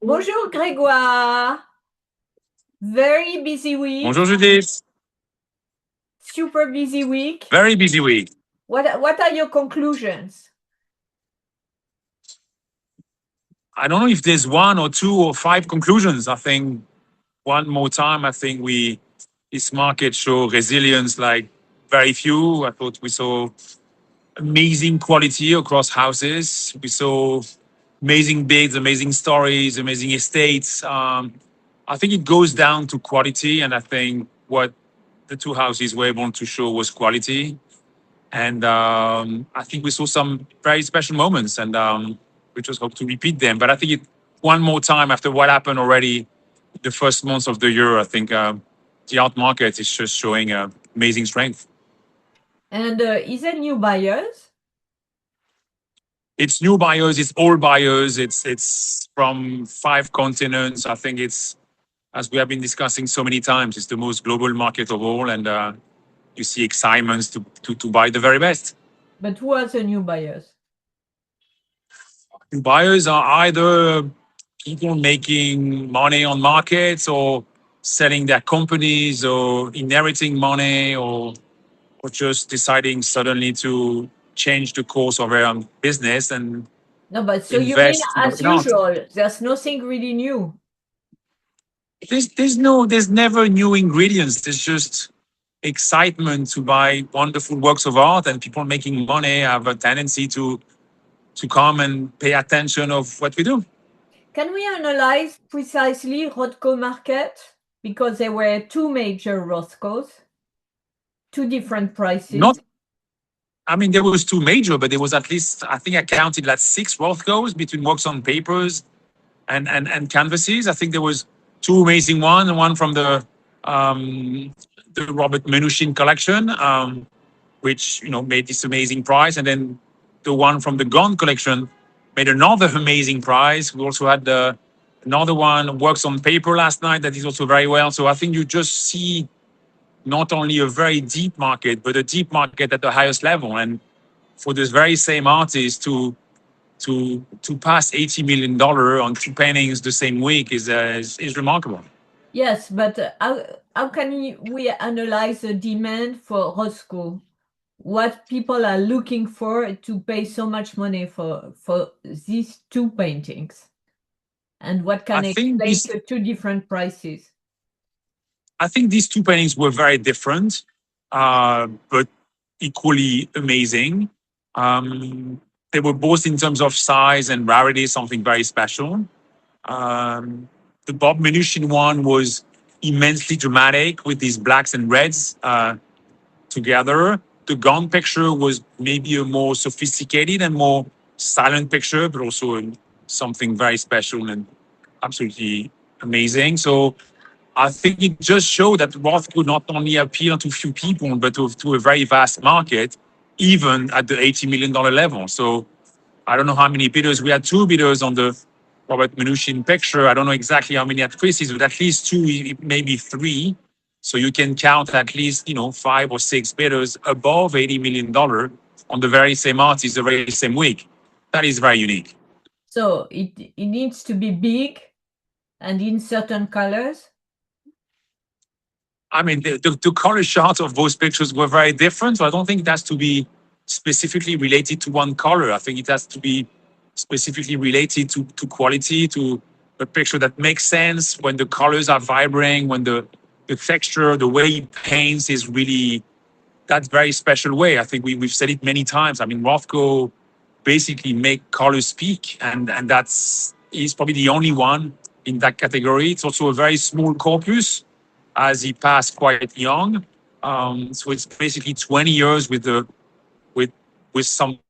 Bonjour Grégoire. Very busy week. Bonjour Judith. Super busy week. Very busy week. What are your conclusions? I don't know if there's one or two or five conclusions. I think one more time, this market show resilience like very few. I thought we saw amazing quality across houses. We saw amazing bids, amazing stories, amazing estates. I think it goes down to quality, and I think what the two houses were able to show was quality. And I think we saw some very special moments, and we just hope to repeat them. But I think one more time after what happened already the first months of the year, I think the art market is just showing amazing strength. And is there new buyers? It's new buyers, it's old buyers, it's from 5 continents. I think it's, as we have been discussing so many times, it's the most global market of all, and you see excitements to buy the very best. But who are the new buyers? Buyers are either people making money on markets or selling their companies or inheriting money or just deciding suddenly to change the course of their business and No, but so you mean invest as in art. usual, there's nothing really new. There's never new ingredients. There's just excitement to buy wonderful works of art, and people making money have a tendency to come and pay attention of what we do. Can we analyze precisely Rothko market? Because there were two major Rothkos, two different prices. There was two major, but there was at least, I think I counted like 6 Rothkos between works on papers and canvases. I think there was two amazing one from the Robert Menushin collection, which made this amazing prize, and then the one from the Gone collection made another amazing prize. We also had another one works on paper last night that is also very well. So I think you just see not only a very deep market, but a deep market at the highest level. And for this very same artist to pass $80 million on 2 paintings the same week is remarkable. Yes, but how can we analyze the demand for Rothko? What people are looking for to pay so much money for these two paintings? And what can explain the two different prices? I think these two paintings were very different, but equally amazing. They were both, in terms of size and rarity, something very special. The Bob Menushin one was immensely dramatic with these blacks and reds together. The Gone picture was maybe a more sophisticated and more silent picture, but also something very special and absolutely amazing. So I think it just showed that Roth could not only appeal to few people, but to a very vast market, even at the $80 million level. So I don't know how many bidders. We had 2 bidders on the Robert Menushin picture. I don't know exactly how many at Christie's, but at least 2, maybe 3. So you can count at least 5 or 6 bidders above $80 million on the very same artist the very same week. That is very unique. So it needs to be big and in certain colors. The color charts of those pictures were very different. So I don't think it has to be specifically related to one color. I think it has to be specifically related to quality, to a picture that makes sense when the colors are vibrant, when the texture, the way he paints is really that very special way. I think we've said it many times. Rothko basically make colors speak, and he's probably the only one in that category. It's also a very small corpus, as he passed quite young. So it's basically 20 years with some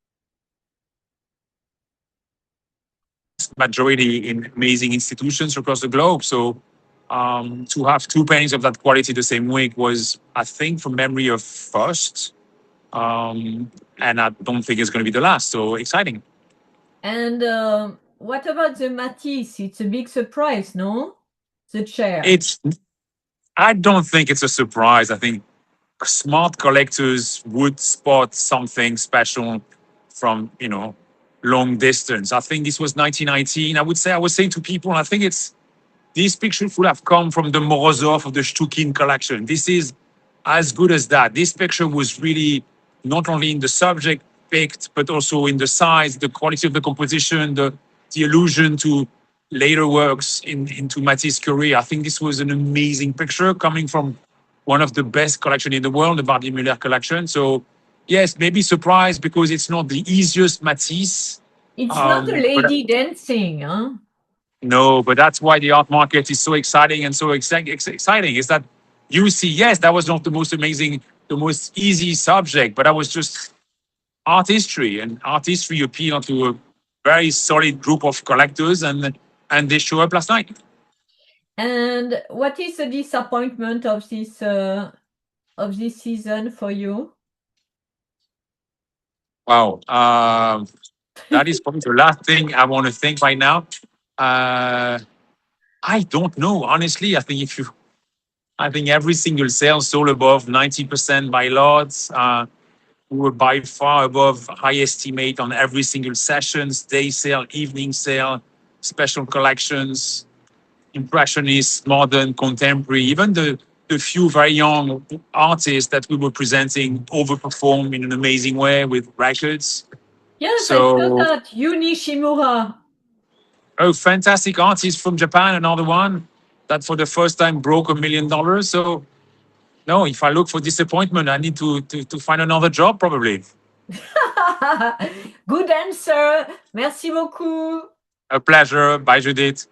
majority in amazing institutions across the globe. So to have 2 paintings of that quality the same week was, I think, from memory, of first. And I don't think it's going to be the last. So exciting. And what about the Matisse? It's a big surprise, no? The chair. I don't think it's a surprise. I think smart collectors would spot something special from long distance. I think this was 1919. I was saying to people, I think these pictures would have come from the Morozov of the Shtukin collection. This is as good as that. This picture was really not only in the subject picked, but also in the size, the quality of the composition, the allusion to later works into Matisse's career. I think this was an amazing picture coming from one of the best collection in the world, the Barbier Muller collection. So yes, maybe surprised because it's not the easiest Matisse. It's not a But lady dancing, huh? no, but that's why the art market is so exciting and so exciting. Is that you see, yes, that was not the most amazing, the most easy subject, but that was just art history, and art history appealed to a very solid group of collectors, and they show up last night. And what is the disappointment of this season for you? Wow, that is probably the last thing I want to think right now. I don't know, honestly. I think every single sale sold above 90% by lots. We were by far above high estimate on every single sessions, day sale, evening sale, special collections, impressionist, modern, contemporary. Even the few very young artists that we were presenting overperformed in an amazing way with records. Yes, I saw So, that. Yu Nishimura. oh, fantastic artist from Japan, another one that for the first time broke $1 million. So, no, if I look for disappointment, I need to find another job probably. Good answer. Merci beaucoup. A pleasure. Bye, Judith.